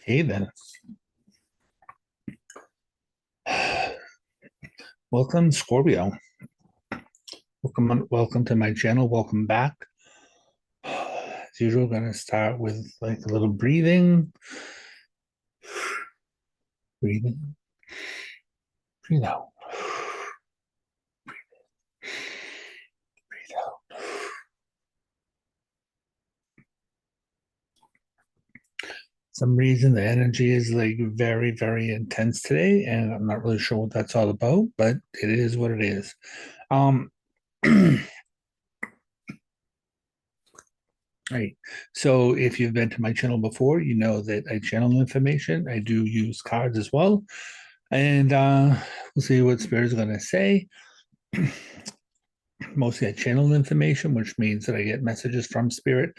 Okay, then. Welcome, Scorpio. Welcome to my channel. Welcome back. As usual, going to start with like a little breathing. Breathe in, breathe out, breathe out. Some reason the energy is like very, very intense today, and I'm not really sure what that's all about, but it is what it is. Um, Right. So if you've been to my channel before, you know that I channel information. I do use cards as well. And we'll see what Spirit is going to say. Mostly I channel information, which means that I get messages from Spirit.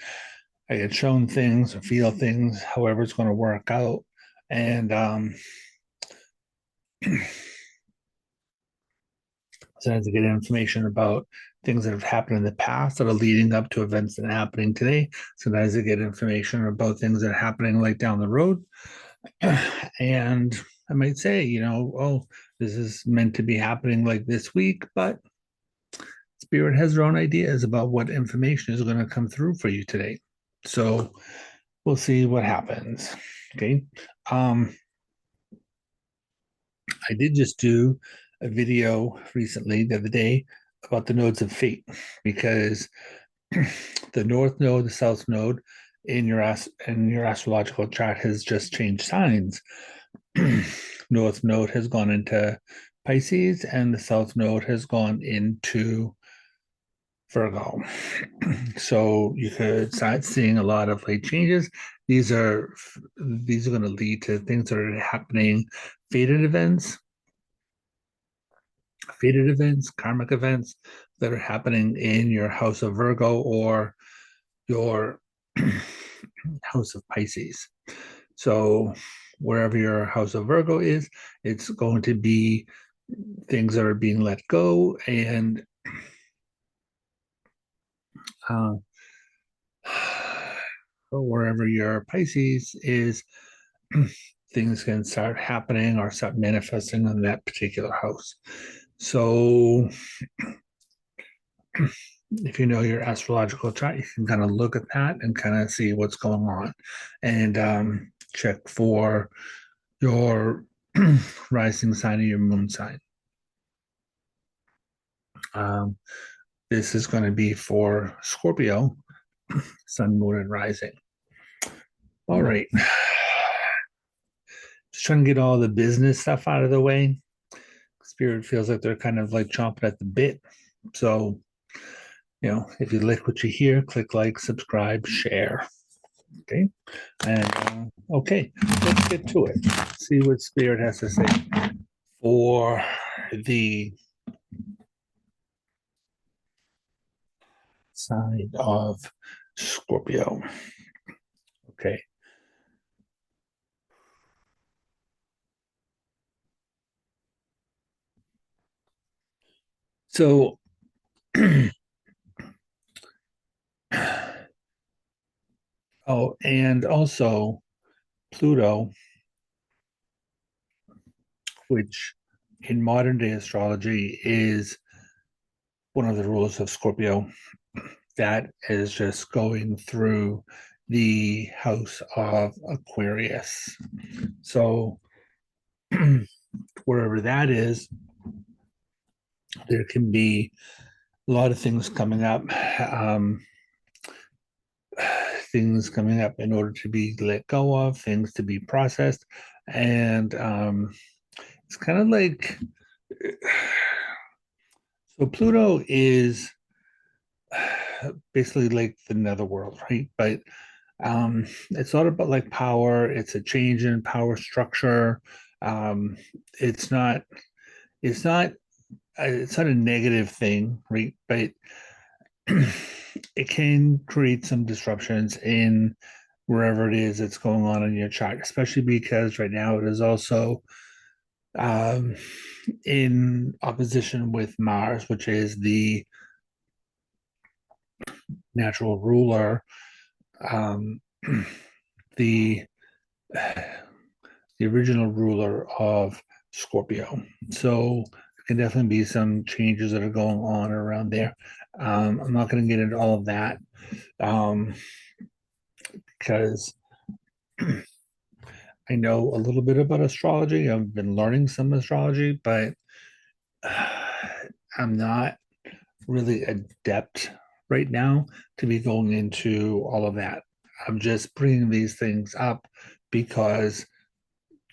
I get shown things or feel things, however it's going to work out. And sometimes I get information about things that have happened in the past that are leading up to events that are happening today. Sometimes I get information about things that are happening like down the road. And I might say, oh, this is meant to be happening like this week, but Spirit has their own ideas about what information is going to come through for you today. So we'll see what happens. Okay. Um, I did just do a video recently the other day about the nodes of fate because the north node, the south node in your astrological chart has just changed signs. North node has gone into Pisces and the south node has gone into Virgo. So you could start seeing a lot of late changes. These are going to lead to things that are happening, fated events, karmic events that are happening in your house of Virgo or your house of Pisces. So wherever your house of Virgo is, it's going to be things that are being let go, and uh, wherever your Pisces is, things can start happening or start manifesting on that particular house. So if you know your astrological chart, you can kind of look at that and kind of see what's going on and check for your rising sign and your moon sign. Um, this is going to be for Scorpio, sun, moon, and rising. All right. Just trying to get all the business stuff out of the way. Spirit feels like they're kind of like chomping at the bit. So, if you like what you hear, click like, subscribe, share. Okay. And okay, let's get to it. See what Spirit has to say for the sign of Scorpio. Okay. So, oh, and also Pluto, which in modern day astrology is one of the rulers of Scorpio, that is just going through the house of Aquarius. So, wherever that is, there can be a lot of things coming up. Things coming up in order to be let go of, things to be processed. And it's kind of like so Pluto is basically like the netherworld, right? But it's not about like power, it's a change in power structure. Um, it's not, it's not, it's not a negative thing, right? But it can create some disruptions in wherever it is that's going on in your chart, especially because right now it is also um, in opposition with Mars, which is the natural ruler, um, the the original ruler of Scorpio. So there can definitely be some changes that are going on around there. I'm not going to get into all of that um, because I know a little bit about astrology. I've been learning some astrology, but I'm not really adept right now to be going into all of that. I'm just bringing these things up because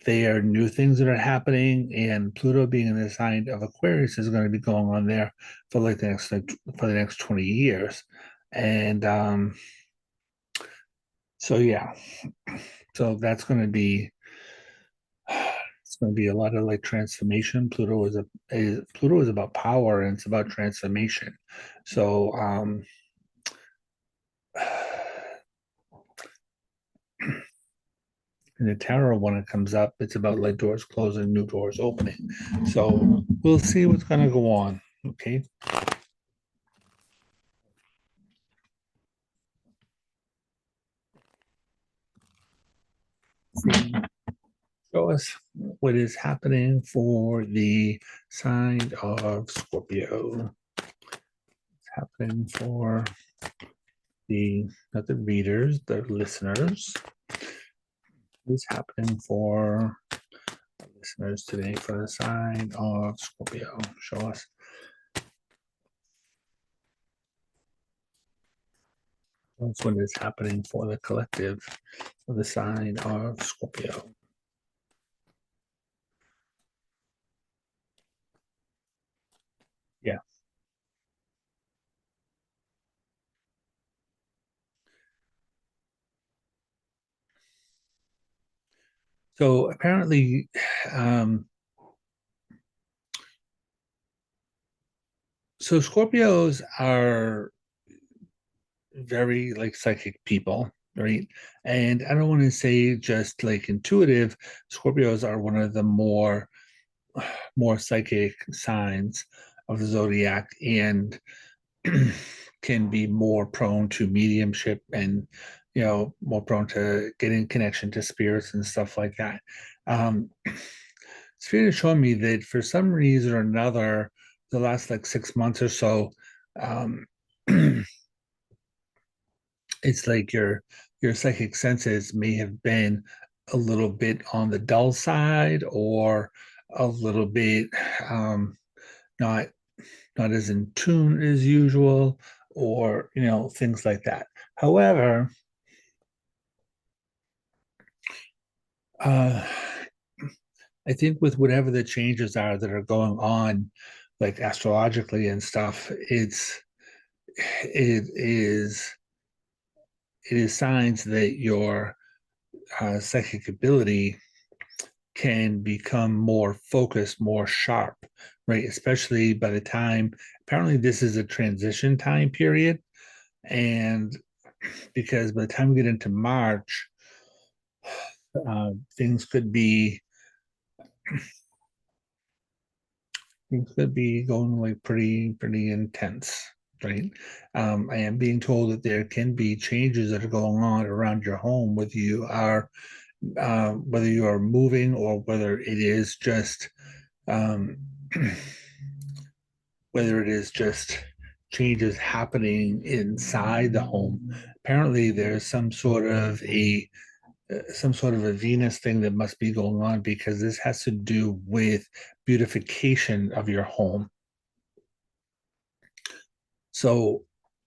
they are new things that are happening, and Pluto being in the sign of Aquarius is going to be going on there for like for the next 20 years. And so yeah, so that's going to be it's going to be a lot of like transformation. Pluto is about power, and it's about transformation. So in the tarot, when it comes up, it's about like doors closing, new doors opening. So we'll see what's going to go on. Okay. Show us what is happening for the sign of Scorpio. It's happening for the not the readers, the listeners. What's happening for the listeners today for the sign of Scorpio? Show us. That's what is happening for the collective for the sign of Scorpio. Yeah. So apparently, um, so Scorpios are very like psychic people, right? And I don't want to say just like intuitive. Scorpios are one of the more psychic signs of the zodiac, and can be more prone to mediumship, and more prone to getting connection to spirits and stuff like that. Spirit has shown me that for some reason or another, the last like 6 months or so, um, it's like your psychic senses may have been a little bit on the dull side, or a little bit not not as in tune as usual, or things like that. However, uh I think with whatever the changes are that are going on, like astrologically and stuff, it is it is signs that your psychic ability can become more focused, more sharp, right? Especially by the time, apparently, this is a transition time period. And because by the time we get into March, uh, things could be things could be going like pretty intense, right? I am being told that there can be changes that are going on around your home, whether you are moving, or whether it is just um, whether it is just changes happening inside the home. Apparently, there's some sort of a Venus thing that must be going on, because this has to do with beautification of your home. So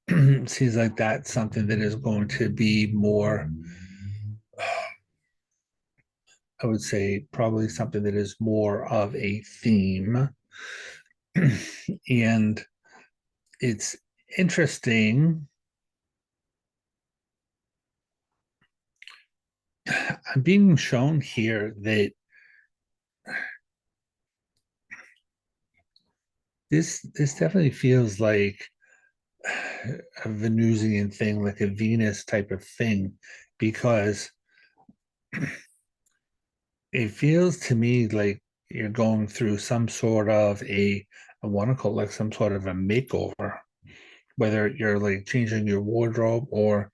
it seems like that's something that is going to be more, I would say, probably something that is more of a theme. And it's interesting. I'm being shown here that this definitely feels like a Venusian thing, like a Venus type of thing, because it feels to me like you're going through some sort of I want to call it like some sort of a makeover, whether you're like changing your wardrobe, or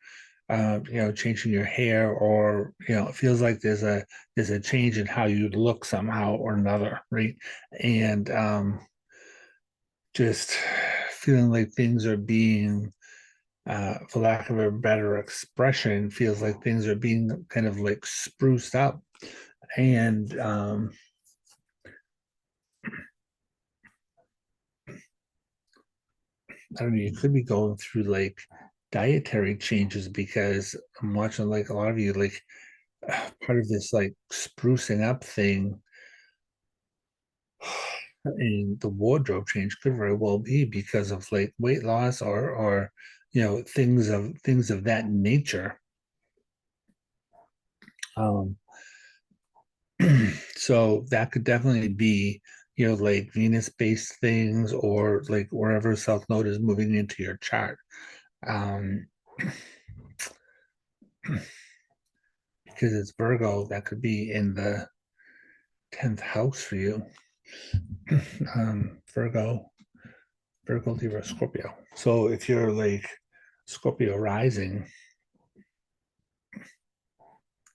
changing your hair, or it feels like there's a change in how you look somehow or another, right? And just feeling like things are being, for lack of a better expression, feels like things are being kind of like spruced up. And I don't know, you could be going through like dietary changes, because I'm watching like a lot of you like part of this like sprucing up thing, and the wardrobe change could very well be because of like weight loss, or things of that nature. Um, so that could definitely be, like Venus-based things, or like wherever South Node is moving into your chart. Um, because it's Virgo, that could be in the 10th house for you. Virgo, Libra, Scorpio. So if you're like Scorpio rising,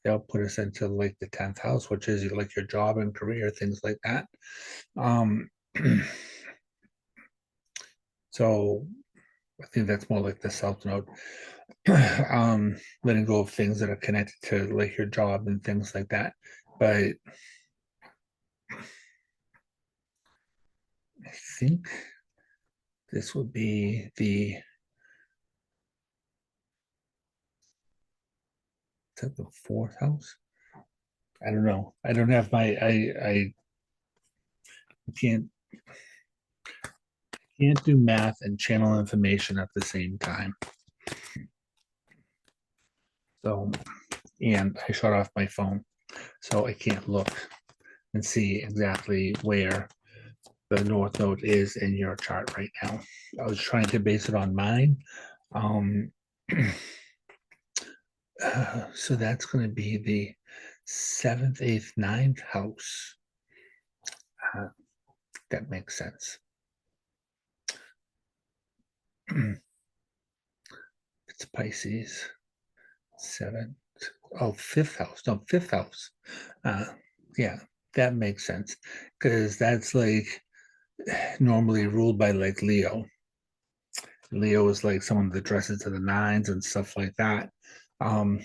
they'll put us into like the 10th house, which is like your job and career, things like that. Um, so I think that's more like the South Node. Letting go of things that are connected to like your job and things like that. But I think this would be the fourth house. I don't know. I don't have my I can't do math and channel information at the same time. So, and I shut off my phone, so I can't look and see exactly where the North Node is in your chart right now. I was trying to base it on mine. Um, so that's going to be the seventh, eighth, ninth house. Uh, that makes sense. It's Pisces. Seventh. Oh, fifth house. No, fifth house. Uh, yeah, that makes sense, because that's like normally ruled by like Leo. Leo is like someone that dresses to the nines and stuff like that. Um,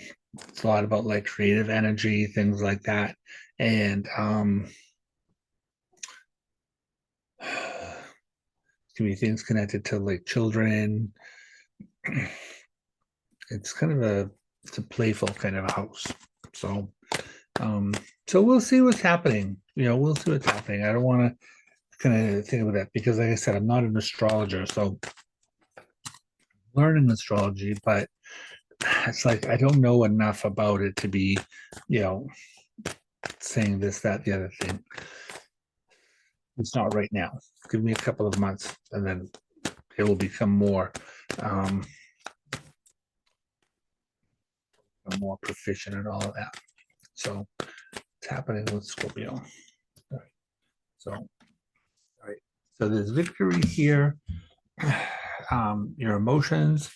it's a lot about like creative energy, things like that. And can be things connected to like children. It's kind of it's a playful kind of a house. So um so we'll see what's happening. We'll see what's happening. I don't want to kind of think about that, because like I said, I'm not an astrologer, so learning astrology, but it's like I don't know enough about it to be, you know, saying this, that, the other thing. It's not right now. Give me a couple of months, and then it will become um, more proficient and all of that. So it's happening with Scorpio. So, all right. So there's victory here. Your emotions,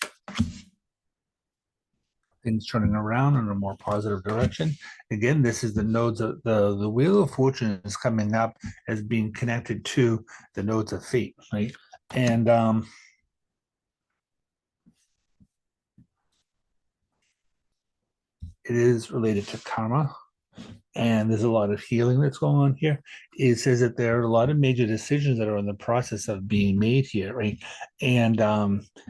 things turning around in a more positive direction. Again, this is the nodes of the wheel of fortune is coming up as being connected to the nodes of fate, right? And it is related to karma, and there's a lot of healing that's going on here. It says that there are a lot of major decisions that are in the process of being made here, right? And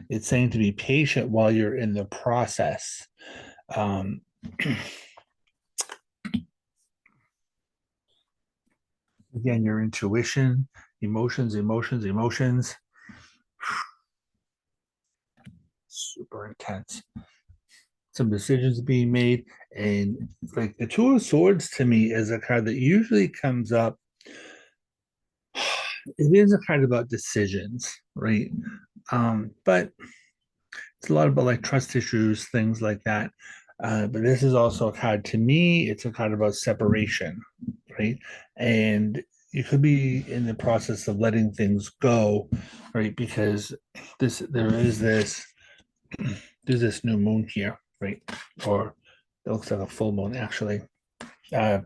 it's saying to be patient while you're in the process. Um, again, your intuition, emotions, super intense. Some decisions being made, and like the Two of Swords to me is a card that usually comes up. It is a card about decisions, right? But it's a lot about like trust issues, things like that. But this is also a card, to me, it's a card about separation, right? And you could be in the process of letting things go, right? Because this there's this new moon here. right? Or it looks like a full moon, actually. Uh,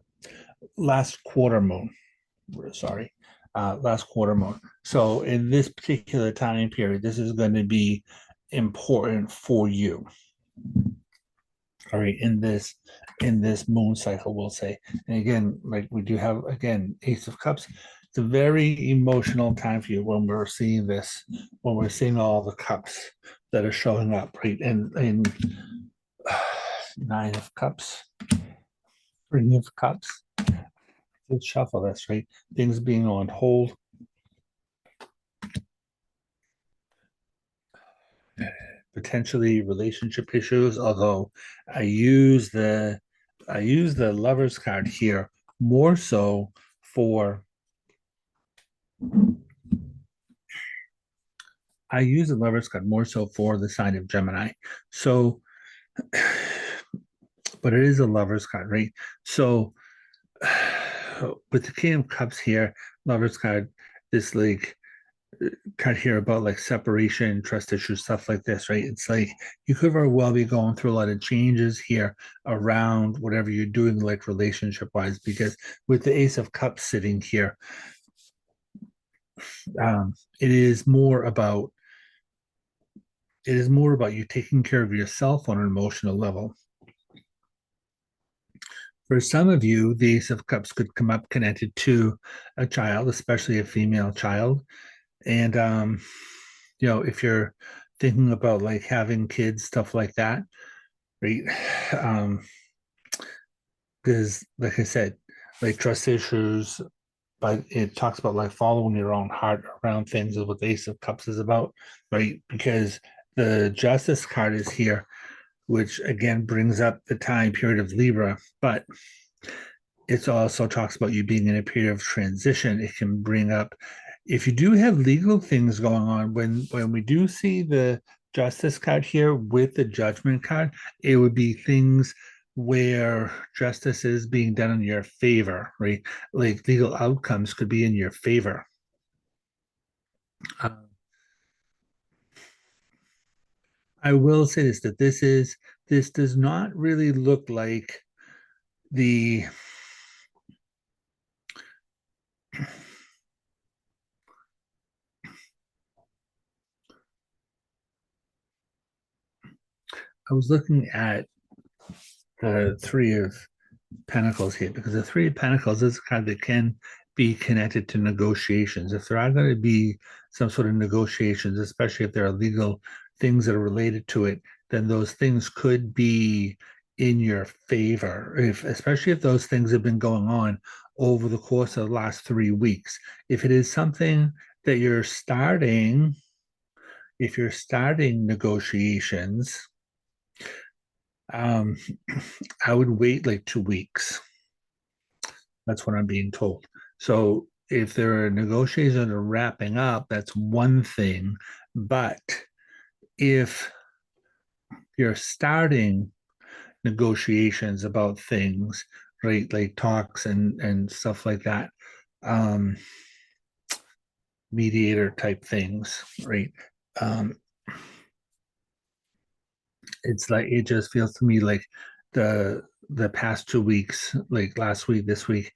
last quarter moon, sorry, last quarter moon. So in this particular time period, this is going to be important for you. All right, in this moon cycle, we'll say. And again, like we do have again, Ace of Cups. It's a very emotional time for you when we're seeing this, when we're seeing all the cups that are showing up, right? And Nine of Cups, Three of Cups. Let's shuffle this, right? Things being on hold. Potentially relationship issues, although I use the Lovers card here more so for I use the Lovers card more so for the sign of Gemini. So but it is a Lovers card, right? So with the King of Cups here, Lovers card, this like kind of hear about like separation, trust issues, stuff like this, right? It's like you could very well be going through a lot of changes here around whatever you're doing, like relationship wise, because with the Ace of Cups sitting here, it is more about you taking care of yourself on an emotional level. For some of you, the Ace of Cups could come up connected to a child, especially a female child. And if you're thinking about like having kids, stuff like that, right? Um, because like I said, like trust issues, but it talks about like following your own heart around things is what the Ace of Cups is about, right? Because the Justice card is here, which again brings up the time period of Libra, but it also talks about you being in a period of transition. It can bring up if you do have legal things going on, when we do see the Justice card here with the Judgment card, it would be things where justice is being done in your favor, right? Like legal outcomes could be in your favor. Uh, I will say this, that this does not really look like the I was looking at the Three of Pentacles here, because the Three of Pentacles is a card that can be connected to negotiations. If there are going to be some sort of negotiations, especially if there are legal things that are related to it, then those things could be in your favor. If especially if those things have been going on over the course of the last 3 weeks. If it is something that if you're starting negotiations, um, I would wait like 2 weeks. That's what I'm being told. So if there are negotiations that are wrapping up, that's one thing. But if you're starting negotiations about things, right, like talks and stuff like that, um, mediator type things, right? Um, it's like it just feels to me like the past 2 weeks, like last week, this week,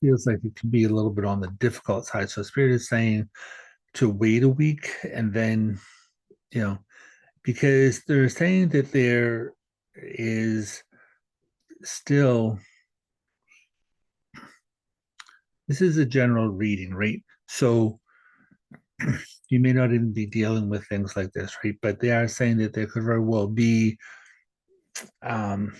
feels like it can be a little bit on the difficult side. So Spirit is saying to wait a week and then, you know, because they're saying that there is still, this is a general reading, right? So you may not even be dealing with things like this, right? But they are saying that there could very well be um,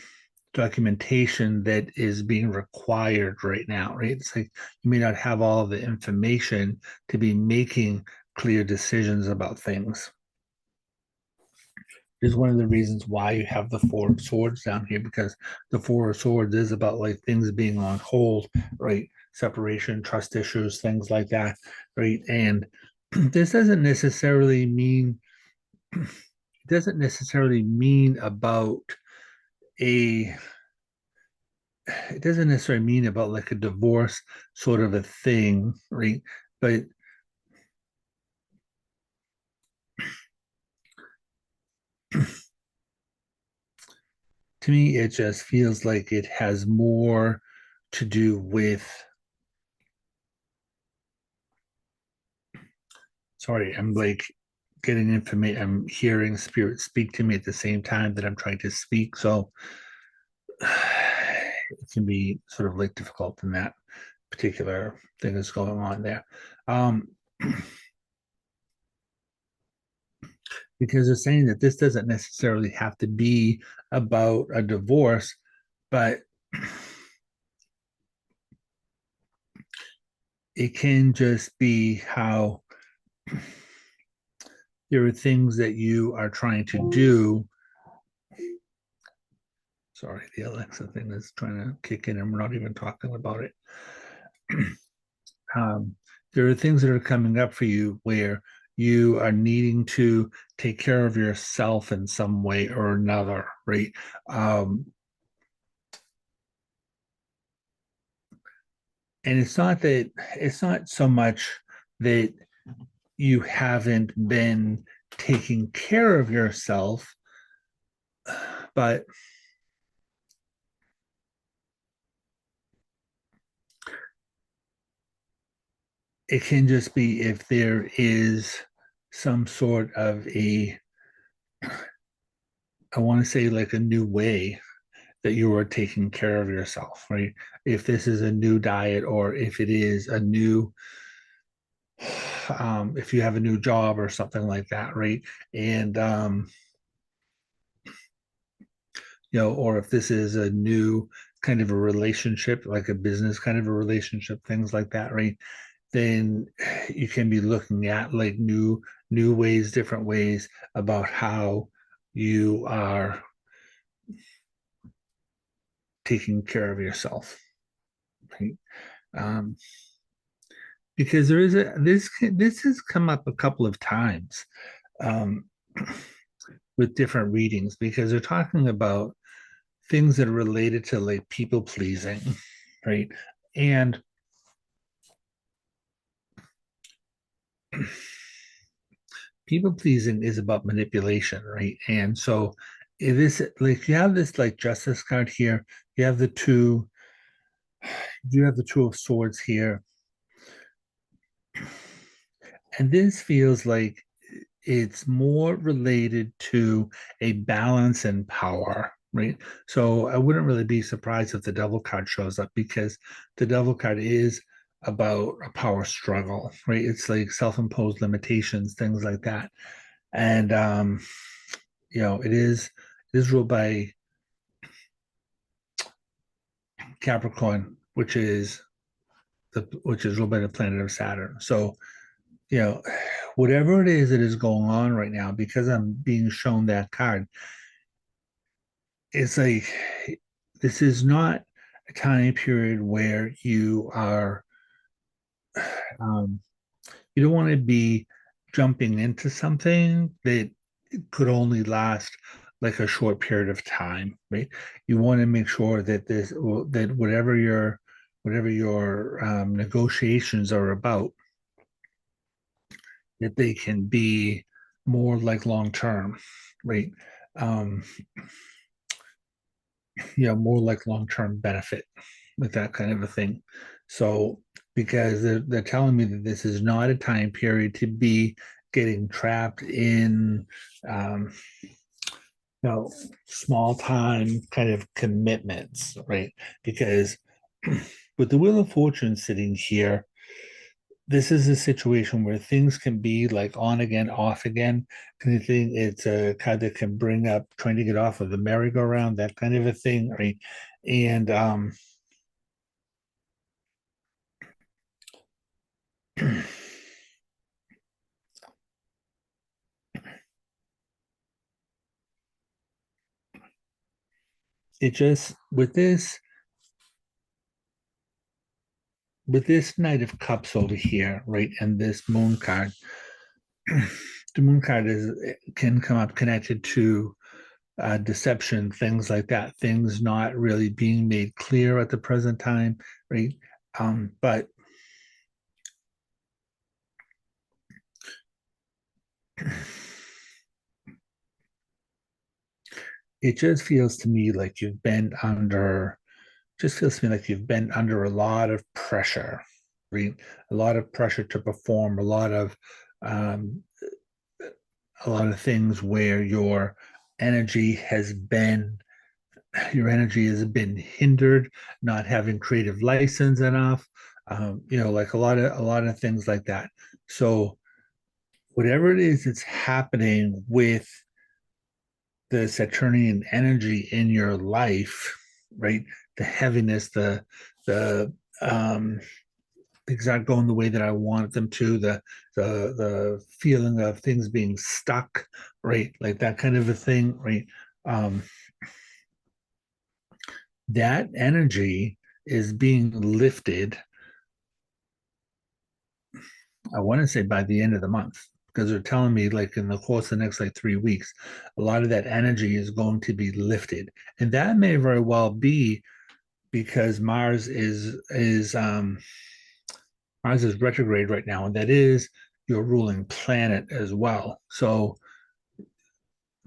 documentation that is being required right now, right? It's like you may not have all the information to be making clear decisions about things. Is one of the reasons why you have the Four of Swords down here, because the Four of Swords is about like things being on hold, right? Separation, trust issues, things like that, right? And this doesn't necessarily mean about a it doesn't necessarily mean about like a divorce sort of a thing, right? But to me, it just feels like it has more to do with, sorry, I'm like getting information, I'm hearing spirit speak to me at the same time that I'm trying to speak. So it can be sort of like difficult in that particular thing that's going on there. Um, because they're saying that this doesn't necessarily have to be about a divorce, but it can just be how there are things that you are trying to do. Sorry, the Alexa thing is trying to kick in and we're not even talking about it. um, there are things that are coming up for you where you are needing to take care of yourself in some way or another, right? Um, and it's not so much that you haven't been taking care of yourself, but it can just be if there is some sort of a, I want to say like a new way that you are taking care of yourself, right? If this is a new diet or if it is a new, if you have a new job or something like that, right? And, or if this is a new kind of a relationship, like a business kind of a relationship, things like that, right? Then you can be looking at like new ways, different ways about how you are taking care of yourself, right? Um, because there is a this has come up a couple of times um, with different readings because they're talking about things that are related to like people pleasing, right? And people pleasing is about manipulation, right? And so it is like you have this like justice card here, you have the two, you have the two of swords here, and this feels like it's more related to a balance and power, right? So I wouldn't really be surprised if the devil card shows up because the devil card is about a power struggle, right? It's like self-imposed limitations, things like that. And it is ruled by Capricorn, which is ruled by the planet of Saturn. So, you know, whatever it is that is going on right now, because I'm being shown that card, it's like this is not a time period where um, you don't want to be jumping into something that could only last like a short period of time, right? You want to make sure that that whatever your negotiations are about, that they can be more like long term, right? Um, more like long-term benefit with that kind of a thing. So because they're telling me that this is not a time period to be getting trapped in um, small time kind of commitments, right? Because with the Wheel of Fortune sitting here, this is a situation where things can be like on again, off again kind of thing. It's a card that can bring up trying to get off of the merry-go-round, that kind of a thing, right? And it just with this Knight of Cups over here, right, and this Moon card, the Moon card is can come up connected to deception, things like that, things not really being made clear at the present time, right? But it just feels to me like you've been under, just feels to me like you've been under a lot of pressure, right? A lot of pressure to perform, um, a lot of things where energy has been your energy has been hindered, not having creative license enough, like a lot of things like that. So whatever it is that's happening with the Saturnian energy in your life, right? The heaviness, the things aren't going the way that I wanted them to, the feeling of things being stuck, right? Like that kind of a thing, right? Um, that energy is being lifted, I want to say by the end of the month, because they're telling me like in the course of the next like 3 weeks, a lot of that energy is going to be lifted. And that may very well be because Mars is retrograde right now, and that is your ruling planet as well. So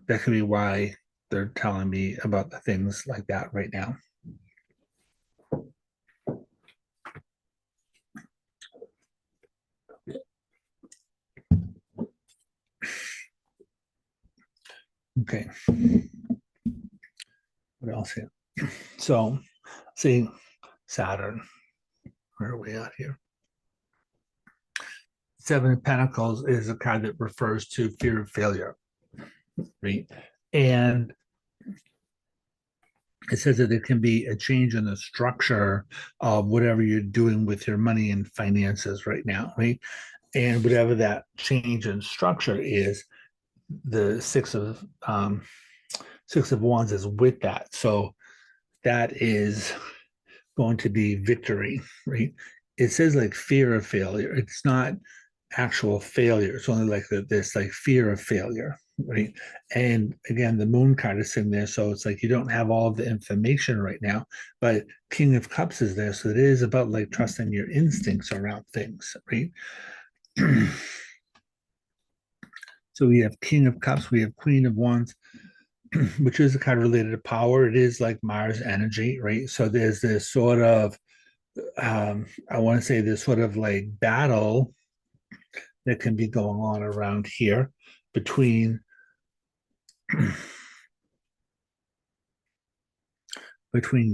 that could be why they're telling me about the things like that right now. Okay. What else here? So, see, Saturn. Where are we at here? Seven of Pentacles is a card that refers to fear of failure, right? And it says that there can be a change in the structure of whatever you're doing with your money and finances right now, right? And whatever that change in structure is, the Six of Wands is with that. So that is going to be victory, right? It says like fear of failure. It's not actual failure. It's only like this like fear of failure, right? And again, the moon card is sitting there, so it's like you don't have all of the information right now. But King of Cups is there, so it is about like trusting your instincts around things, right? So we have King of Cups, we have Queen of Wands, which is kind of related to power. It is like Mars energy, right? So there's this sort of I want to say this sort of like battle that can be going on around here between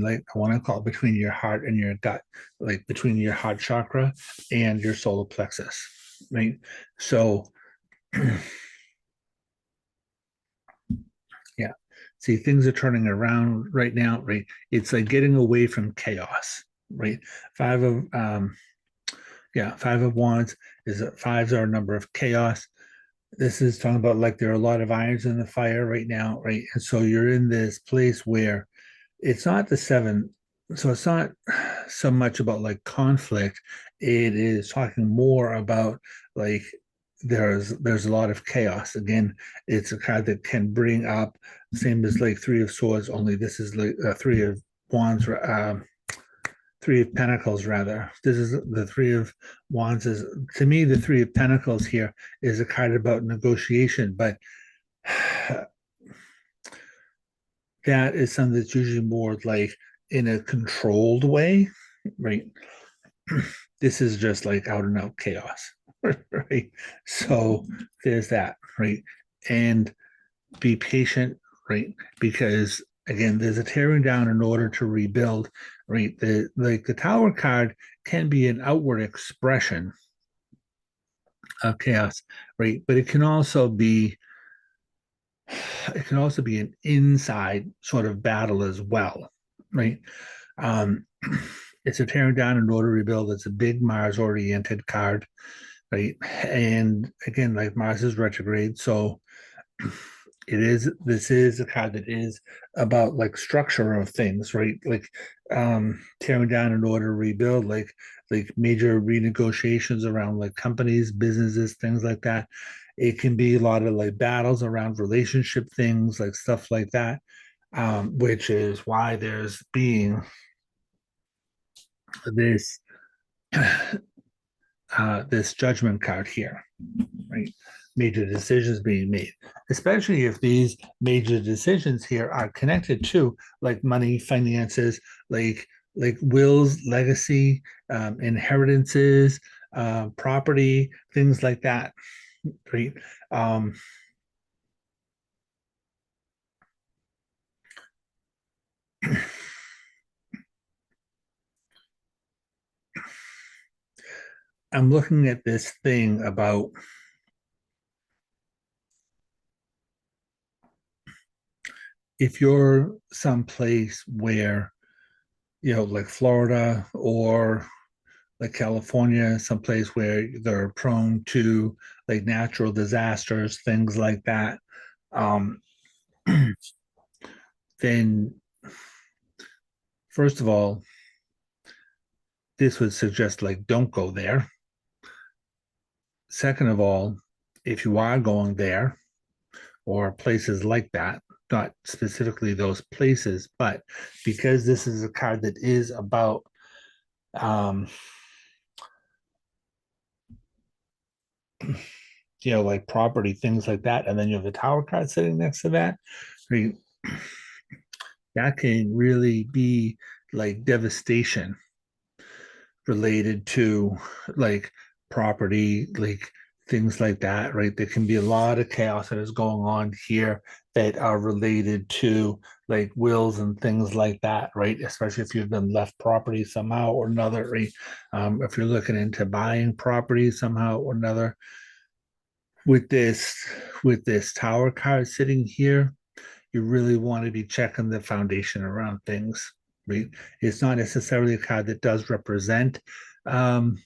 like I want to call it between your heart and your gut, like between your heart chakra and your solar plexus, right? So yeah, see, things are turning around right now, right? It's like getting away from chaos, right? Five of Five of Wands is fives are a number of chaos. This is talking about like there are a lot of irons in the fire right now, right? And so you're in this place where it's not the seven, so it's not so much about like conflict. It is talking more about like there's a lot of chaos. Again, it's a card that can bring up same as like Three of Swords, only this is like Three of Wands, Three of Pentacles rather. This is the Three of Wands is, to me, the Three of Pentacles here is a card about negotiation, but that is something that's usually more like in a controlled way, right? This is just like out and out chaos, right? So there's that, right? And be patient, right? Because again, there's a tearing down in order to rebuild, right? The Tower card can be an outward expression of chaos, right? But it can also be an inside sort of battle as well, right? Um, it's a tearing down in order to rebuild. It's a big Mars oriented card, right? And again, like Mars is retrograde, so this is a card that is about like structure of things, right? Like tearing down in order to rebuild, like major renegotiations around like companies, businesses, things like that. It can be a lot of like battles around relationship things, like stuff like that, which is why there's being this this judgment card here, right? major decisions being made, especially if these major decisions here are connected to like money, finances, like wills, legacy, inheritances, property, things like that, right? Um, I'm looking at this thing about if you're someplace where, like Florida or like California, someplace where they're prone to like natural disasters, things like that, um, then first of all, this would suggest like don't go there. Second of all, if you are going there or places like that, not specifically those places, but because this is a card that is about um, like property, things like that, and then you have the tower card sitting next to that, right? That can really be like devastation related to like property, like things like that, right? There can be a lot of chaos that is going on here that are related to like wills and things like that, right? Especially if you've been left property somehow or another, right? If you're looking into buying property somehow or another, with this tower card sitting here, you really want to be checking the foundation around things, right? It's not necessarily a card that does represent um,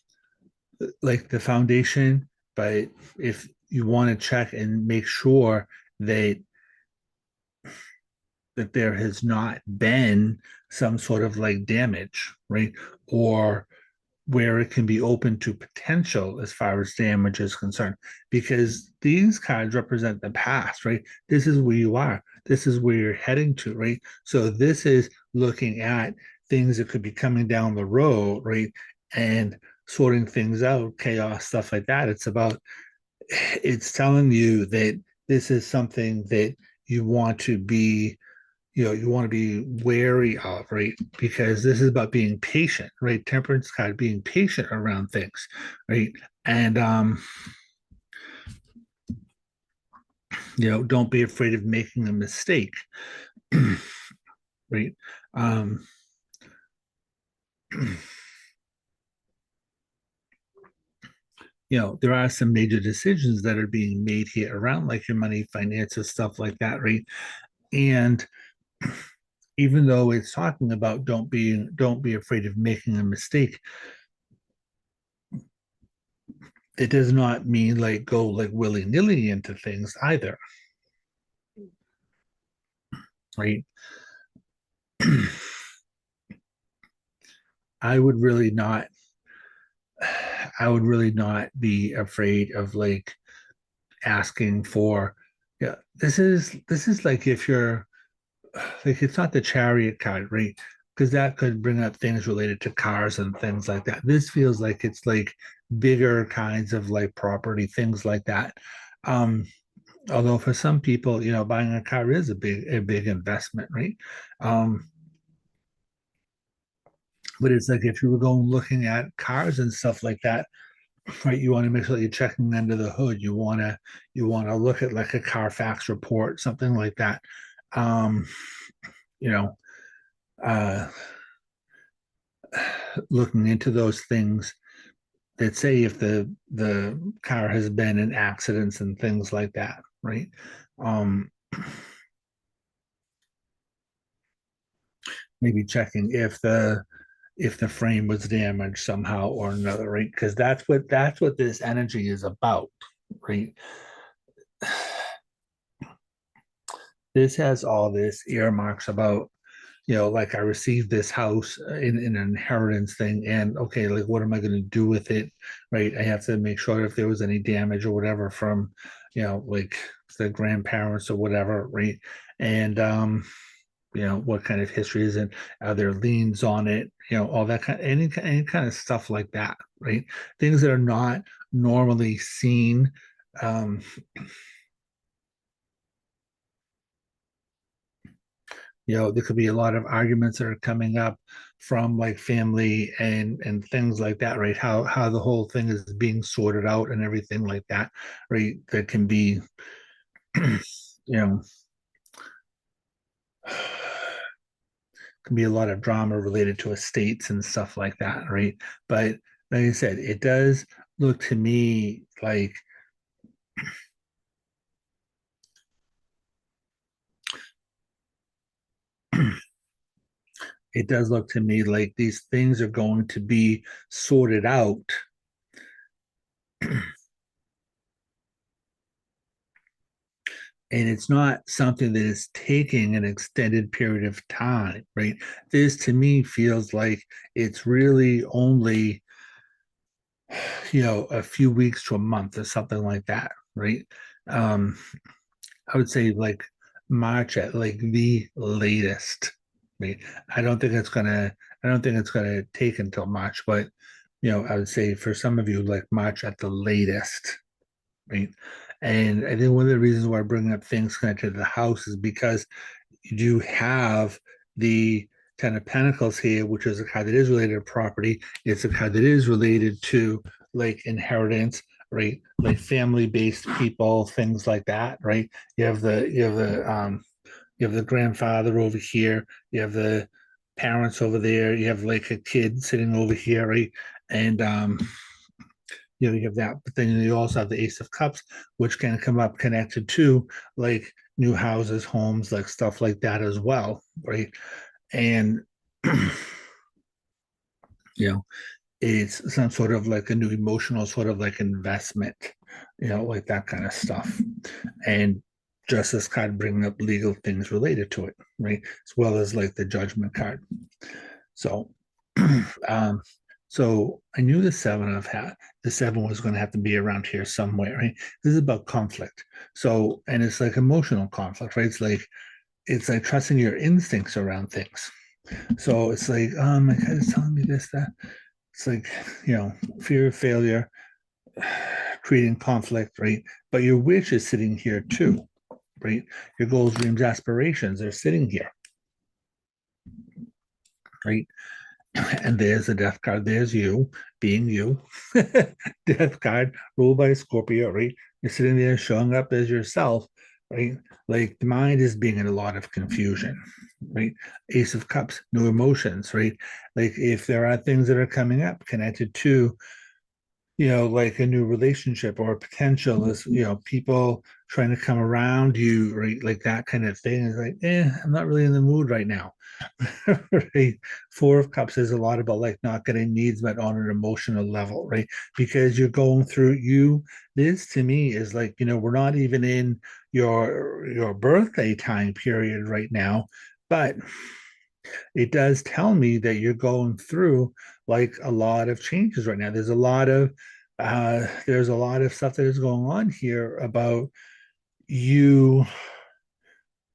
like the foundation, but if you want to check and make sure that there has not been some sort of like damage, right? Or where it can be open to potential as far as damage is concerned, because these cards represent the past, right? This is where you are, this is where you're heading to, right? So this is looking at things that could be coming down the road, right? And sorting things out, chaos, stuff like that. It's telling you that this is something that you want to be, you want to be wary of, right? Because this is about being patient, right? Temperance card, being patient around things, right? And don't be afraid of making a mistake, right? Um, there are some major decisions that are being made here around like your money, finances, stuff like that, right? And even though it's talking about don't be afraid of making a mistake, it does not mean like go like willy-nilly into things either, right? I would really not I would really not be afraid of like asking for, yeah, this is like if you're like, it's not the chariot card, right? Because that could bring up things related to cars and things like that. This feels like it's like bigger kinds of like property, things like that. Um, Although for some people, buying a car is a big investment, right? Um, but it's like if you were going looking at cars and stuff like that, right? You want to make sure that you're checking under the hood. You want to look at like a Carfax report, something like that. Um, you know, uh, Looking into those things that say if the car has been in accidents and things like that, right? Um, Maybe checking if the frame was damaged somehow or another, right? Because that's what this energy is about, right? This has all this earmarks about, like I received this house in an inheritance thing, and okay, like what am I going to do with it, right? I have to make sure if there was any damage or whatever from, like the grandparents or whatever, right? And what kind of history is it? Are there liens on it? All that any kind of stuff like that, right? Things that are not normally seen Um, there could be a lot of arguments that are coming up from like family and things like that, right? How the whole thing is being sorted out and everything like that, right? That can be, you know, can be a lot of drama related to estates and stuff like that, right? But like I said, it does look to me like it does look to me like these things are going to be sorted out. And it's not something that is taking an extended period of time, right? This to me feels like it's really only, a few weeks to a month or something like that, right? Um, I would say like March at like the latest, right? I don't think it's gonna, I don't think it's gonna take until March, but I would say for some of you, like March at the latest, right? And I think one of the reasons why I'm bringing up things connected to the house is because you do have the Ten of Pentacles here, which is a card that is related to property. It's a card that is related to like inheritance, right? Like family-based people, things like that, right? You have the grandfather over here, you have the parents over there, you have like a kid sitting over here, right? And you have that, but then you also have the Ace of Cups, which can come up connected to like new houses, homes, like stuff like that as well, right? And you know, it's some sort of like a new emotional sort of like investment, like that kind of stuff. And Justice card bringing up legal things related to it, right? As well as like the Judgment card. So, um, so I knew the seven was going to have to be around here somewhere, right? This is about conflict. So, and it's like emotional conflict, right? It's like trusting your instincts around things. So it's like, oh my God, it's telling me this, that. It's like, fear of failure, creating conflict, right? But your wish is sitting here too, right? Your goals, dreams, aspirations are sitting here, right? And there's the death card. There's you being you. Death card ruled by Scorpio, right? You're sitting there showing up as yourself, right? Like the mind is being in a lot of confusion, right? Ace of Cups, no emotions, right? Like if there are things that are coming up connected to like a new relationship or potential is, people trying to come around you, right? Like that kind of thing is like, I'm not really in the mood right now. Right? Four of Cups is a lot about like not getting needs met on an emotional level, right? Because you're going through this to me is like, we're not even in your birthday time period right now, but it does tell me that you're going through like a lot of changes right now. There's a lot of stuff that is going on here about you.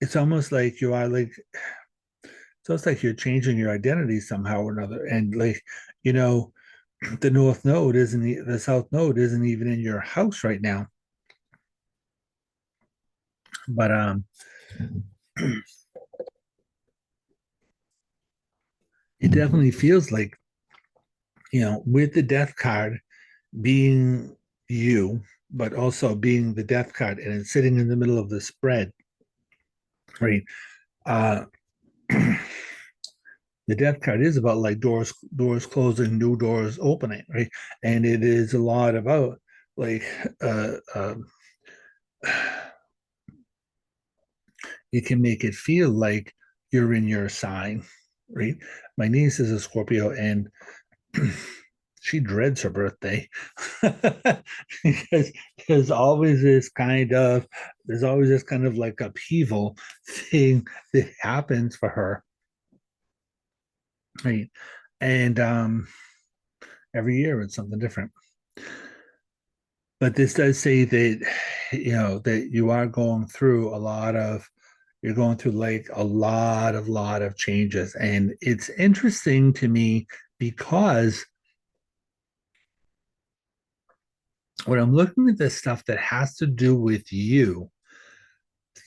It's almost like you are like it's almost like you're changing your identity somehow or another. And like, you know, the North Node isn't the South Node isn't even in your house right now. But it definitely feels like, with the death card being you, but also being the death card and it's sitting in the middle of the spread, right? Uh, the death card is about like doors closing, new doors opening, right? And it is a lot about like it can make it feel like you're in your sign, right? My niece is a Scorpio and she dreads her birthday because there's always this kind of there's always this kind of like upheaval thing that happens for her, right? And every year it's something different. But this does say that that you are going through a lot of you're going through like a lot of changes, and it's interesting to me because when I'm looking at this stuff that has to do with you,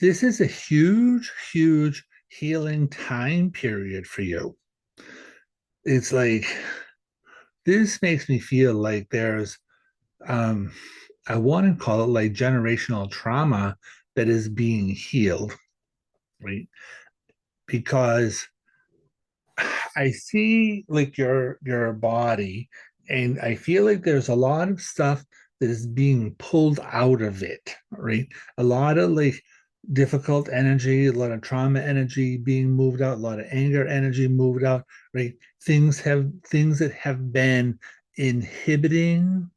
this is a huge, huge healing time period for you. It's like this makes me feel like there's um I want to call it like generational trauma that is being healed, right? Because I see like your body, and I feel like there's a lot of stuff that is being pulled out of it, right? A lot of like difficult energy, a lot of trauma energy being moved out, a lot of anger energy moved out, right? Things that have been inhibiting.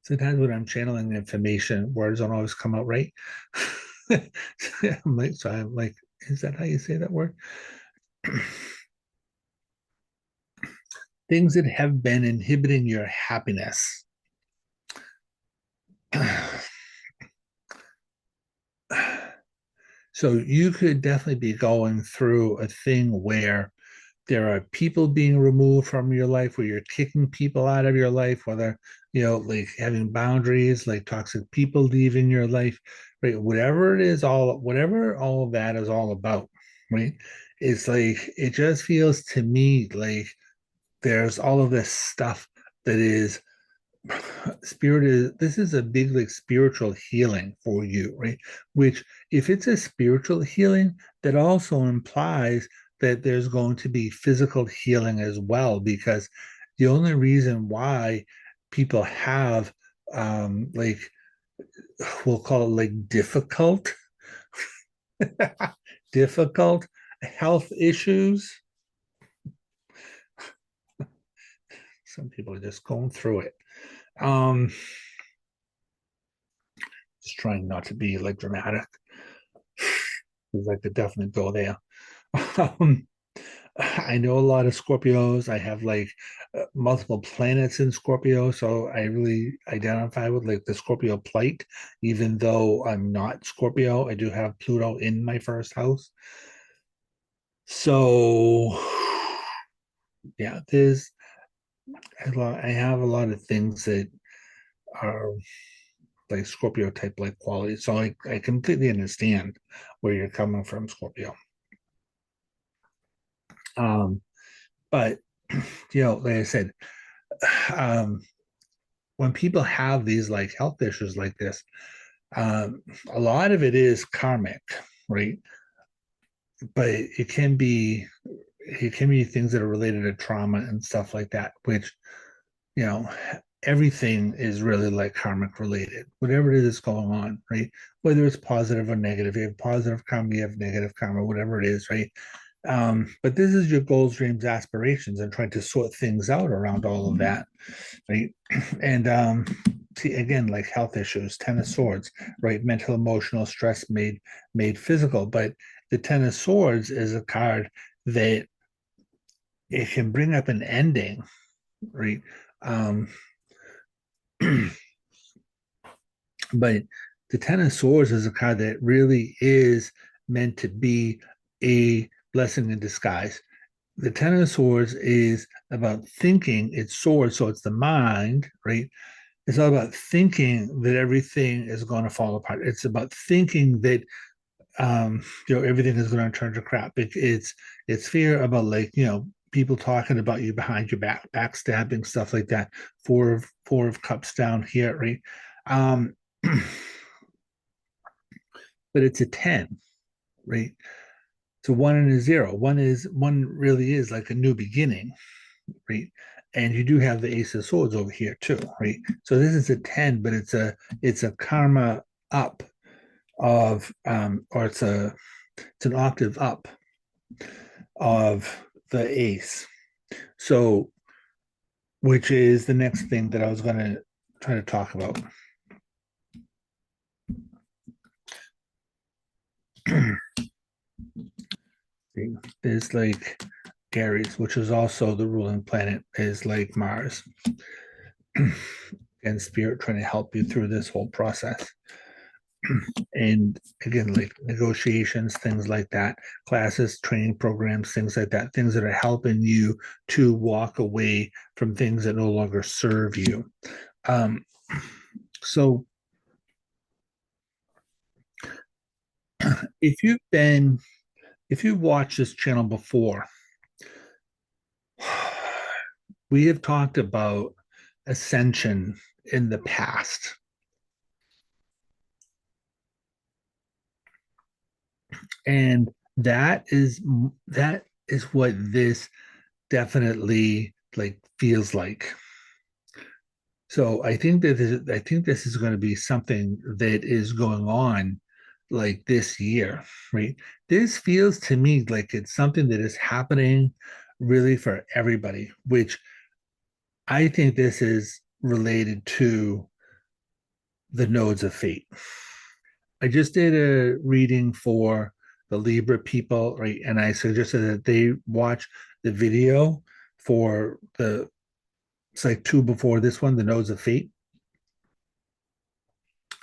Sometimes when I'm channeling information, words don't always come out right. I'm like, is that how you say that word? Things that have been inhibiting your happiness. So you could definitely be going through a thing where there are people being removed from your life, where you're kicking people out of your life, whether, like having boundaries, like toxic people leaving your life, right? Whatever all of that is all about, right? It's like, it just feels to me like there's all of this stuff that is this is a big like spiritual healing for you, right? Which, if it's a spiritual healing, that also implies that there's going to be physical healing as well, because the only reason why people have like, we'll call it like difficult health issues. Some people are just going through it. um just trying not to be like dramatic, because I could definitely go there. um I know a lot of Scorpios. I have like multiple planets in Scorpio, so I really identify with like the Scorpio plight. Even though I'm not Scorpio, I do have Pluto in my first house. So yeah, I have a lot of things that are like Scorpio type like qualities. So I completely understand where you're coming from, Scorpio. Um, but like I said, um, when people have these like health issues like this, um, a lot of it is karmic, right? But it can be things that are related to trauma and stuff like that, which, you know, everything is really like karmic related, whatever it is going on, right? Whether it's positive or negative, you have positive karma, you have negative karma, whatever it is, right? But this is your goals, dreams, aspirations, and trying to sort things out around all of that, right? And see, again, like health issues, Ten of Swords, right? Mental, emotional stress made physical. But the Ten of Swords is a card that it can bring up an ending, right? Um, but the Ten of Swords is a card that really is meant to be a blessing in disguise. The Ten of Swords is about thinking, it's swords, so it's the mind, right? It's all about thinking that everything is going to fall apart. It's about thinking that everything is going to turn to crap. It's fear about like, people talking about you behind your back, backstabbing, stuff like that. Four of cups down here, right? Um, but it's a 10, right? So one and a zero. One really is like a new beginning, right? And you do have the Ace of Swords over here too, right? So this is a 10, but it's a karma up of or it's an octave up of the ace. So, which is the next thing that I was gonna try to talk about. There's like Aries, which is also the ruling planet, is like Mars and Spirit trying to help you through this whole process. And again, like negotiations, things like that, classes, training programs, things like that, things that are helping you to walk away from things that no longer serve you. Um, so if you've been, if you've watched this channel before, we have talked about ascension in the past. And that is what this definitely like feels like. So I think this is going to be something that is going on like this year, right? This feels to me like it's something that is happening really for everybody, which I think this is related to the nodes of fate. I just did a reading for the Libra people, right? And I suggested that they watch the video for it's like two before this one, the nodes of fate.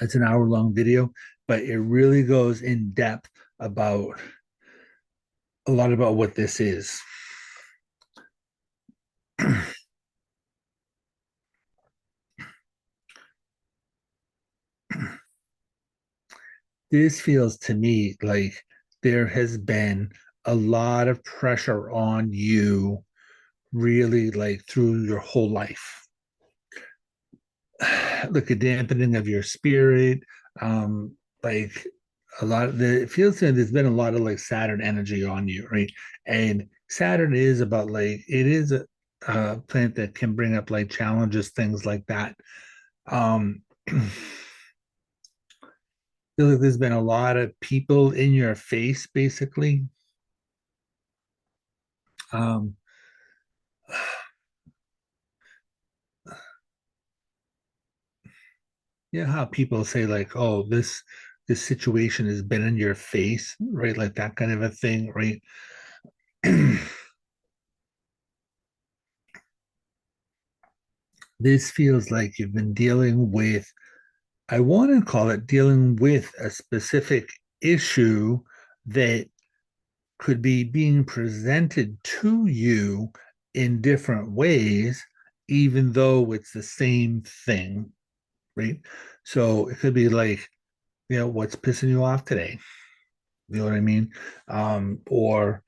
It's an hour long video, but it really goes in depth about a lot about what this is. This feels to me like there has been a lot of pressure on you, really, like through your whole life. Like a dampening of your spirit, like a lot of the it feels like there's been a lot of like Saturn energy on you, right? And Saturn is about like it is a planet that can bring up like challenges, things like that. I feel like there's been a lot of people in your face, basically. Um, you know how people say like, "Oh, this situation has been in your face," right? Like that kind of a thing, right? This feels like you've been dealing with, I want to call it dealing with a specific issue that could be being presented to you in different ways, even though it's the same thing, right? So it could be like, what's pissing you off today? You know what I mean? Or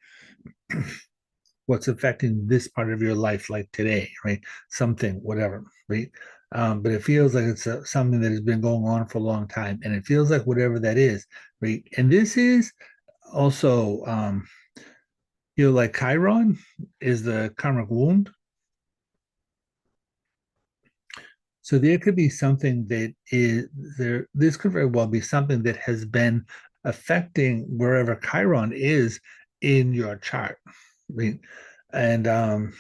what's affecting this part of your life like today, right? Something, whatever, right? But it feels like it's something that has been going on for a long time, and it feels like whatever that is, right? And this is also, like Chiron is the karmic wound. So there could be something that is there. This could very well be something that has been affecting wherever Chiron is in your chart, right? And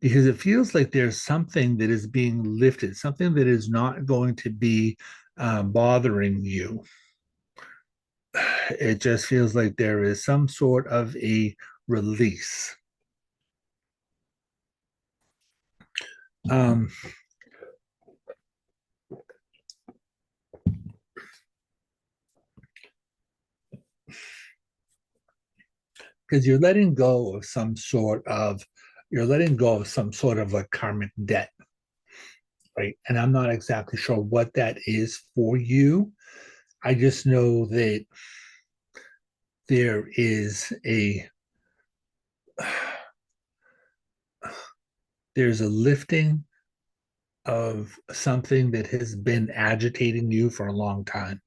because it feels like there's something that is being lifted, something that is not going to be bothering you. It just feels like there is some sort of a release. Um, because you're letting go of some sort of like karmic debt, right? And I'm not exactly sure what that is for you. I just know that there is a there's a lifting of something that has been agitating you for a long time.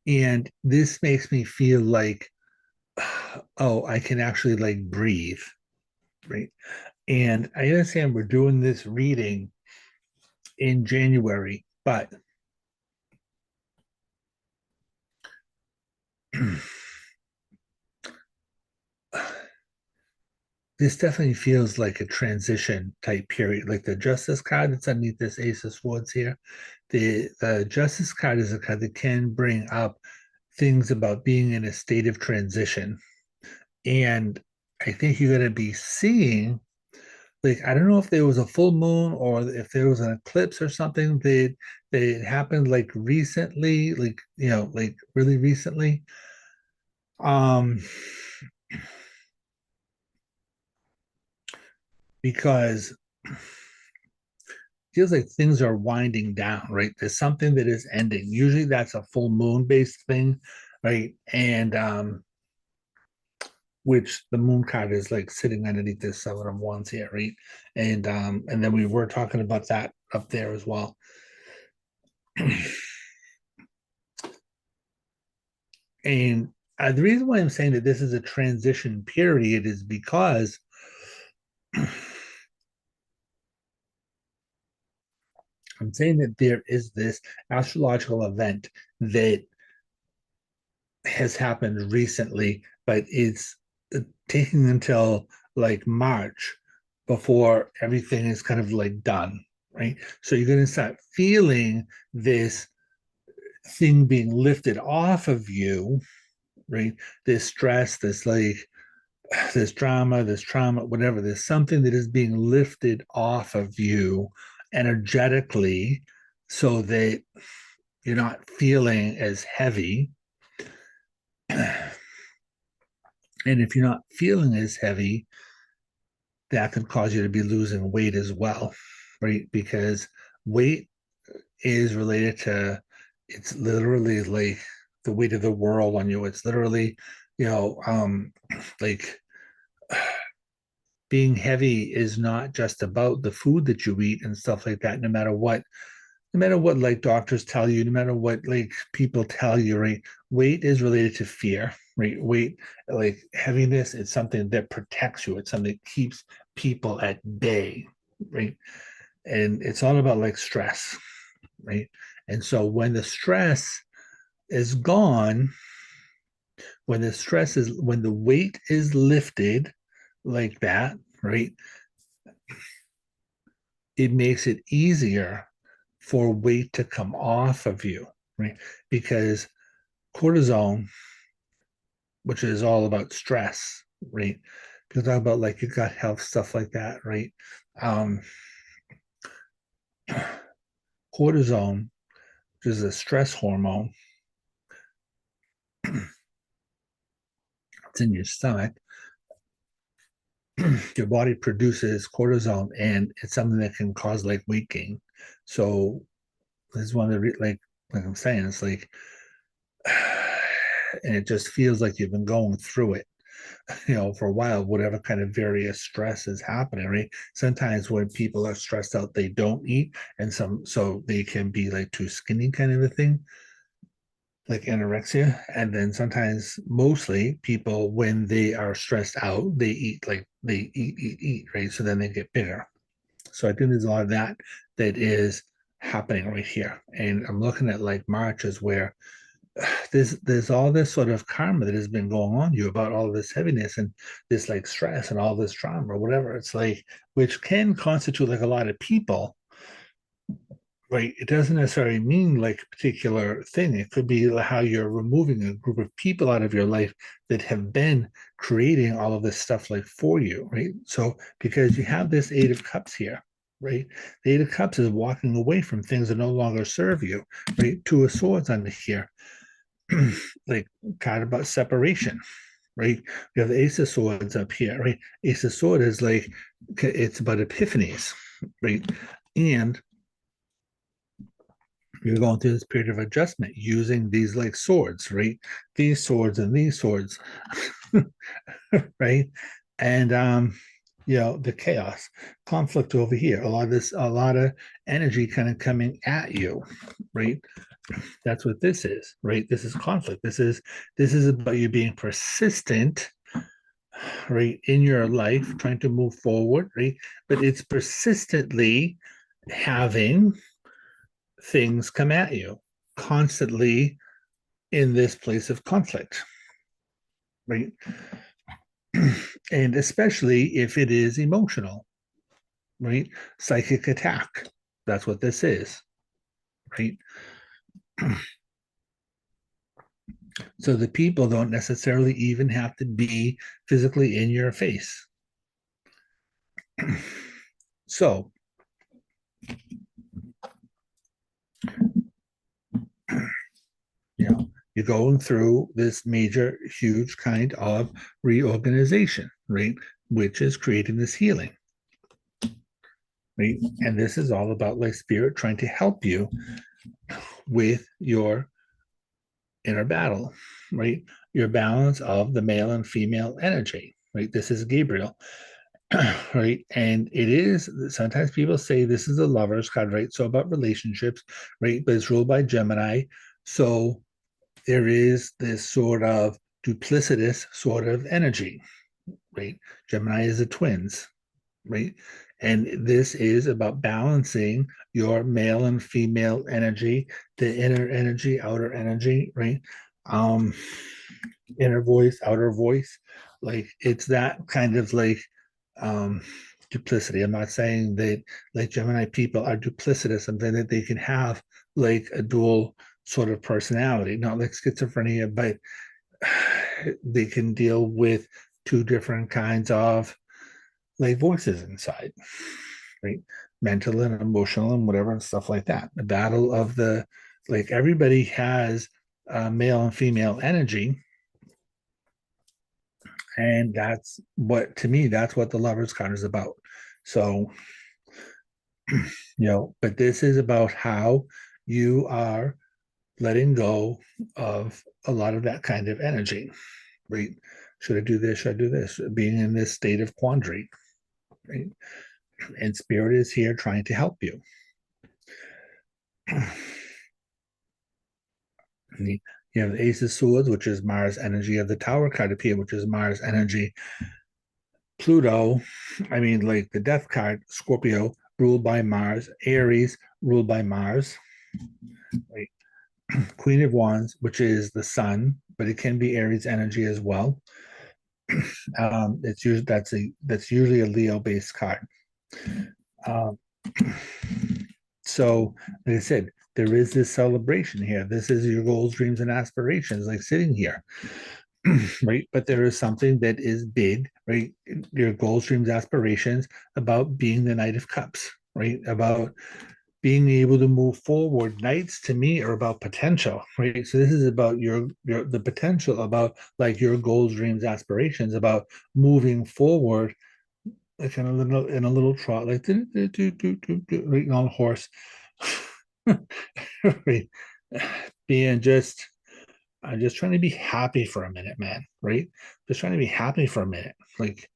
And this makes me feel like, oh, I can actually like breathe, right? And I understand we're doing this reading in January, but this definitely feels like a transition type period. Like the Justice card that's underneath this Ace of Swords here. The Justice card is a card that can bring up things about being in a state of transition. And I think you're going to be seeing like I don't know if there was a full moon or if there was an eclipse or something that happened like recently, like like really recently. Um, because it feels like things are winding down, right? There's something that is ending. Usually that's a full moon based thing, right? And which the moon card is like sitting underneath this 7 of Wands here, right? And then we were talking about that up there as well. And the reason why I'm saying that this is a transition period is because I'm saying that there is this astrological event that has happened recently, but it's taking until like March before everything is kind of like done, right? So you're going to start feeling this thing being lifted off of you, right? This stress, this like this drama, this trauma, whatever, there's something that is being lifted off of you energetically so that you're not feeling as heavy. And if you're not feeling as heavy, that can cause you to be losing weight as well, right? Because weight is related to, it's literally like the weight of the world on you. It's literally, you know, like being heavy is not just about the food that you eat and stuff like that, no matter what like doctors tell you, no matter what like people tell you, right? Weight is related to fear, right? Weight, like heaviness, it's something that protects you. It's something that keeps people at bay, right? And it's all about like stress, right? And so when the stress is gone, when the weight is lifted like that, right? It makes it easier for weight to come off of you, right? Because cortisol, which is all about stress, right? People talk about like your gut health, stuff like that, right? Um, Cortisol, which is a stress hormone, it's in your stomach. Your body produces cortisol, and it's something that can cause like weight gain. So this is one of the like I'm saying, it's like, and it just feels like you've been going through it, for a while, whatever kind of various stress is happening, right? Sometimes when people are stressed out, they don't eat, and so they can be like too skinny kind of a thing, like anorexia. And then sometimes, mostly people, when they are stressed out, they eat like they eat, right? So then they get bigger. So I think there's a lot of that is happening right here. And I'm looking at like March as where there's all this sort of karma that has been going on you about all this heaviness and this like stress and all this trauma or whatever. It's like, which can constitute like a lot of people, right? It doesn't necessarily mean like a particular thing. It could be how you're removing a group of people out of your life that have been creating all of this stuff like for you, right? So because you have this Eight of Cups here, right? The Eight of Cups is walking away from things that no longer serve you, right? Two of Swords under here, like kind of about separation, right? We have the Ace of Swords up here, right? Ace of Swords is like, it's about epiphanies, right? And you're going through this period of adjustment using these like swords, right? These swords and these swords, right? And the chaos, conflict over here, a lot of energy kind of coming at you, right? That's what this is, right? This is conflict. This is about you being persistent, right, in your life, trying to move forward, right? But it's persistently having things come at you, constantly in this place of conflict, right? And especially if it is emotional, right? Psychic attack. That's what this is, right? So the people don't necessarily even have to be physically in your face. So, you're going through this major, huge kind of reorganization, right? Which is creating this healing, right? And this is all about like spirit trying to help you with your inner battle, right? Your balance of the male and female energy, right? This is Gabriel, right? And it is sometimes people say this is a lover's card, right? So about relationships, right? But it's ruled by Gemini. So there is this sort of duplicitous sort of energy, right? Gemini is the twins, right? And this is about balancing your male and female energy, the inner energy, outer energy, right? Um, Inner voice, outer voice. Like it's that kind of like um duplicity. I'm not saying that like Gemini people are duplicitous. I'm saying that they can have like a dual sort of personality, not like schizophrenia, but they can deal with two different kinds of like voices inside, right? Mental and emotional and whatever and stuff like that. The battle of the like everybody has male and female energy, and that's what to me that's what the lovers card is about. So but this is about how you are letting go of a lot of that kind of energy, right? Should I do this? Should I do this? Being in this state of quandary, right? And spirit is here trying to help you. You have the Ace of Swords, which is Mars energy. You have the Tower card appear, which is Mars energy. Pluto, I mean, like the Death card, Scorpio, ruled by Mars. Aries, ruled by Mars. Right? Queen of Wands, which is the Sun, but it can be Aries energy as well. It's usually that's usually a Leo based card. Um, so, like I said, there is this celebration here. This is your goals, dreams, and aspirations, like sitting here, right? But there is something that is big, right? Your goals, dreams, aspirations about being the Knight of Cups, right? About being able to move forward. Knights to me are about potential, right? So this is about your the potential, about like your goals, dreams, aspirations, about moving forward, like in a little trot, like right on a horse, right? Being just I'm just trying to be happy for a minute, man, right? Just trying to be happy for a minute. Like,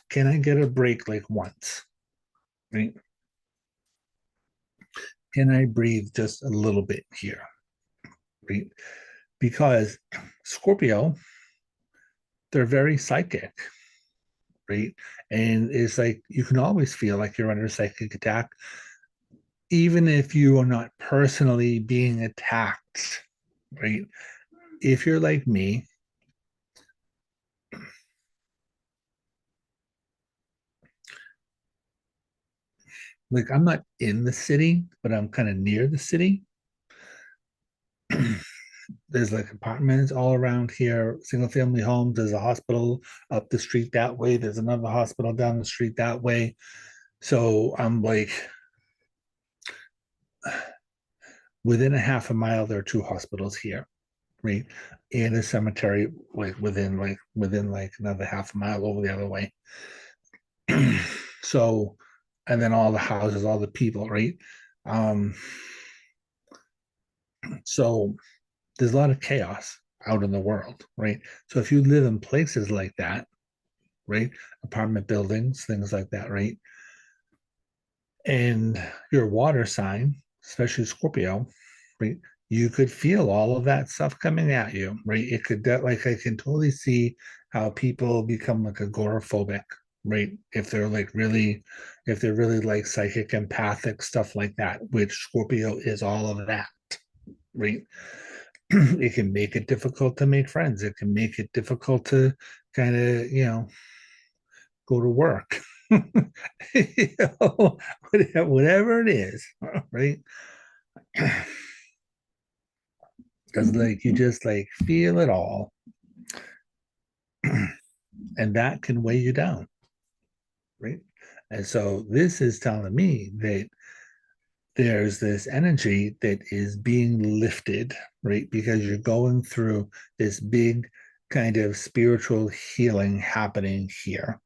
can I get a break like once, right? Can I breathe just a little bit here, right? Because Scorpio, they're very psychic, right? And it's like you can always feel like you're under psychic attack, even if you are not personally being attacked, right? If you're like me, like I'm not in the city, but I'm kind of near the city. There's like apartments all around here, single family homes. There's a hospital up the street that way. There's another hospital down the street that way. So I'm like within a half a mile, there are two hospitals here, right? And a cemetery within like another half a mile over the other way. So, and then all the houses, all the people, right? Um, so there's a lot of chaos out in the world, right? So if you live in places like that, right? Apartment buildings, things like that, right? And your water sign, especially Scorpio, right? You could feel all of that stuff coming at you, right? It could like I can totally see how people become like agoraphobic, right? If they're really like psychic, empathic stuff like that, which Scorpio is all of that, right? It can make it difficult to make friends. It can make it difficult to kind of, go to work. You know, whatever it is, right? Because like you just like feel it all, and that can weigh you down, right? And so this is telling me that there's this energy that is being lifted, right? Because you're going through this big kind of spiritual healing happening here.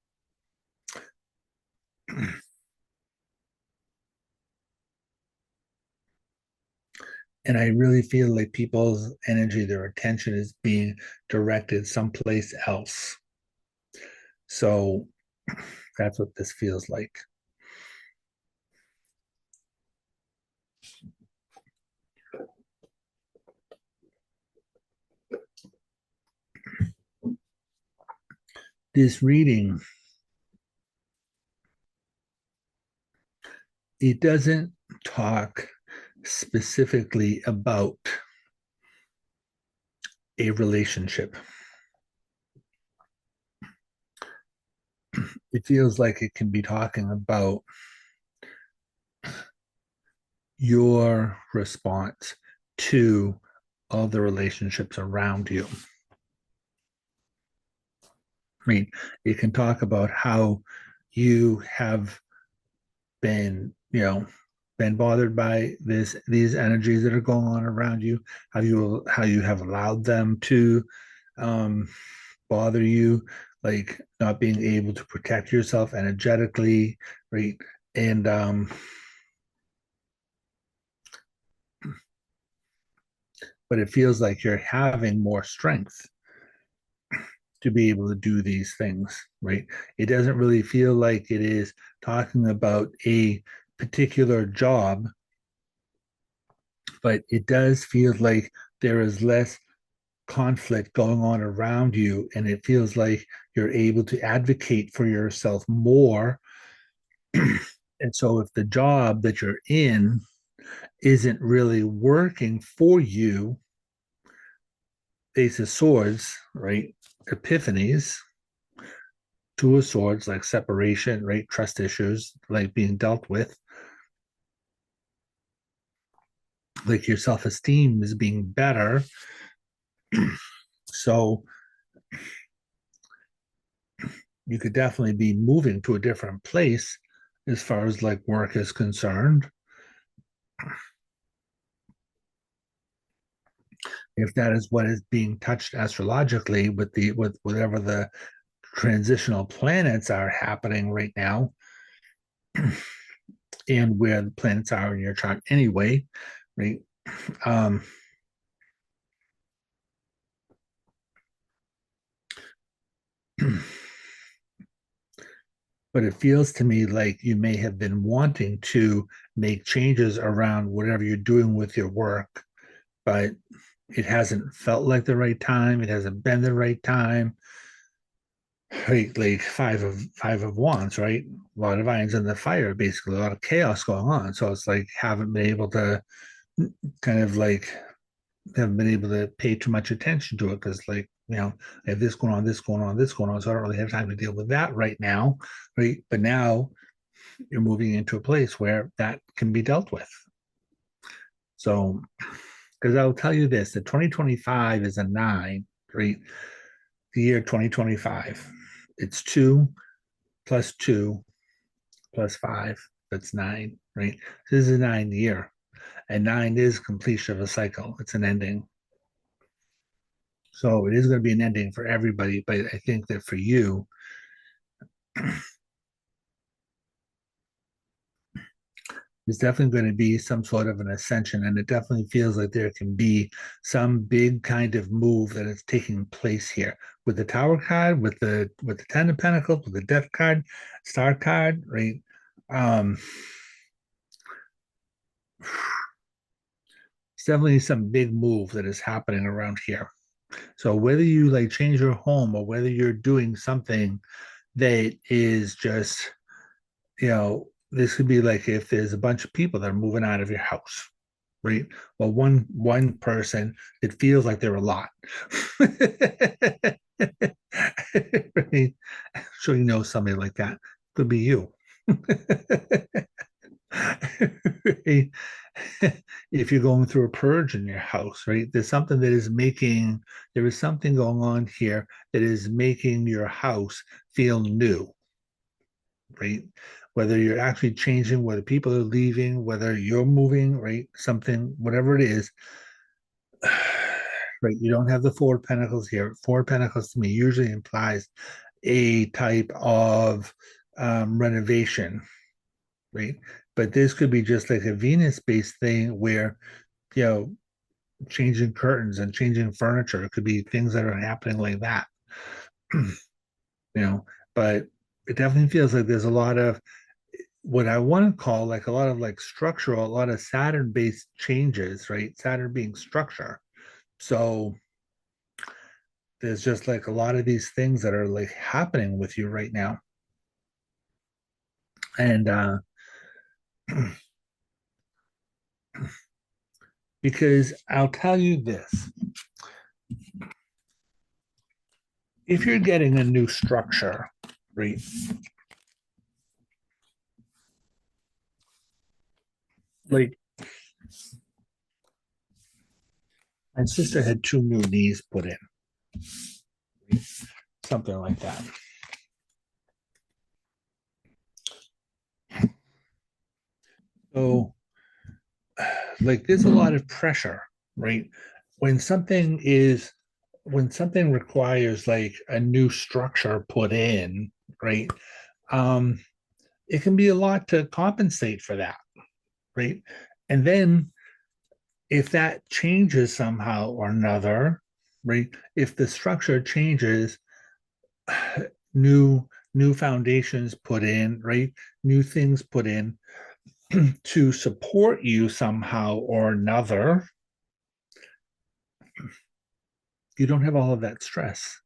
And I really feel like people's energy, their attention is being directed someplace else. So that's what this feels like. This reading, it doesn't talk specifically about a relationship. It feels like it can be talking about your response to all the relationships around you. I mean, it can talk about how you have been, been bothered by these energies that are going on around you, how you have allowed them to um, bother you, like not being able to protect yourself energetically, right? And but it feels like you're having more strength to be able to do these things, right? It doesn't really feel like it is talking about a particular job, but it does feel like there is less conflict going on around you, and it feels like you're able to advocate for yourself more. And so if the job that you're in isn't really working for you, Ace of Swords, right? Epiphanies, Two of Swords, like separation, right? Trust issues, like being dealt with, like your self esteem is being better. So you could definitely be moving to a different place as far as like work is concerned. If that is what is being touched astrologically with whatever the transitional planets are happening right now, and where the planets are in your chart anyway, right? Um, but it feels to me like you may have been wanting to make changes around whatever you're doing with your work, but it hasn't felt like the right time. It hasn't been the right time. Right, like five of wands, right? A lot of irons in the fire, basically a lot of chaos going on. So it's like haven't been able to kind of like haven't been able to pay too much attention to it because like I have this going on, this going on, this going on. So I don't really have time to deal with that right now. Right. But now you're moving into a place where that can be dealt with. So because I'll tell you this, the 2025 is a nine, right? The year 2025. It's 2 plus 2 plus 5. That's nine, right? This is a 9 year. And nine is completion of a cycle. It's an ending. So it is going to be an ending for everybody. But I think that for you, there's definitely going to be some sort of an ascension. And it definitely feels like there can be some big kind of move that is taking place here. With the Tower card, with the Ten of Pentacles, with the Death card, Star card, right? Um, it's definitely some big move that is happening around here. So whether you like change your home or whether you're doing something that is just, this could be like if there's a bunch of people that are moving out of your house, right? Well, one person, it feels like they're a lot. Right? Sure, you know somebody like that. Could be you. If you're going through a purge in your house, right? There is something going on here that is making your house feel new, right? whether you're actually changing, whether people are leaving, whether you're moving, right? Something, whatever it is, right? You don't have the Four of Pentacles here. Four of Pentacles to me usually implies a type of renovation, right? But this could be just like a Venus-based thing where, you know, changing curtains and changing furniture. It could be things that are happening like that, you know. But it definitely feels like there's a lot of what I want to call like a lot of like structural, a lot of Saturn-based changes, right? Saturn being structure. So there's just like a lot of these things that are like happening with you right now. And because I'll tell you this, if you're getting a new structure, right? Like my sister had two new knees put in, right? Something like that. So like there's a lot of pressure, right? When something is when something requires like a new structure put in, right? Um, it can be a lot to compensate for that, right? And then if that changes somehow or another, right? If the structure changes, new new foundations put in, right? New things put in to support you somehow or another, you don't have all of that stress.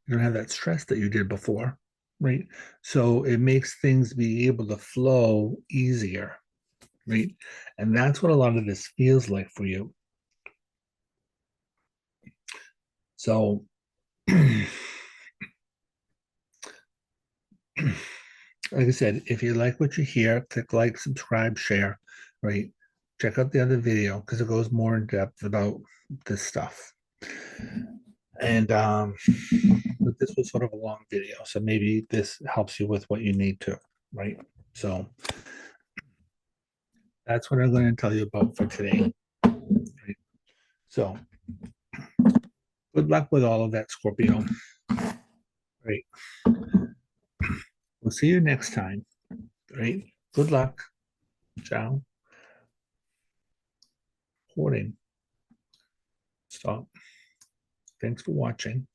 You don't have that stress that you did before, right? So it makes things be able to flow easier, right? And that's what a lot of this feels like for you. So, like I said, if you like what you hear, click like, subscribe, share, right? Check out the other video because it goes more in depth about this stuff. And but this was sort of a long video, so maybe this helps you with what you need to, right? So that's what I'm going to tell you about for today. Right? So good luck with all of that, Scorpio. Right. We'll see you next time. Right. Good luck. Ciao. Recording. Stop. Thanks for watching.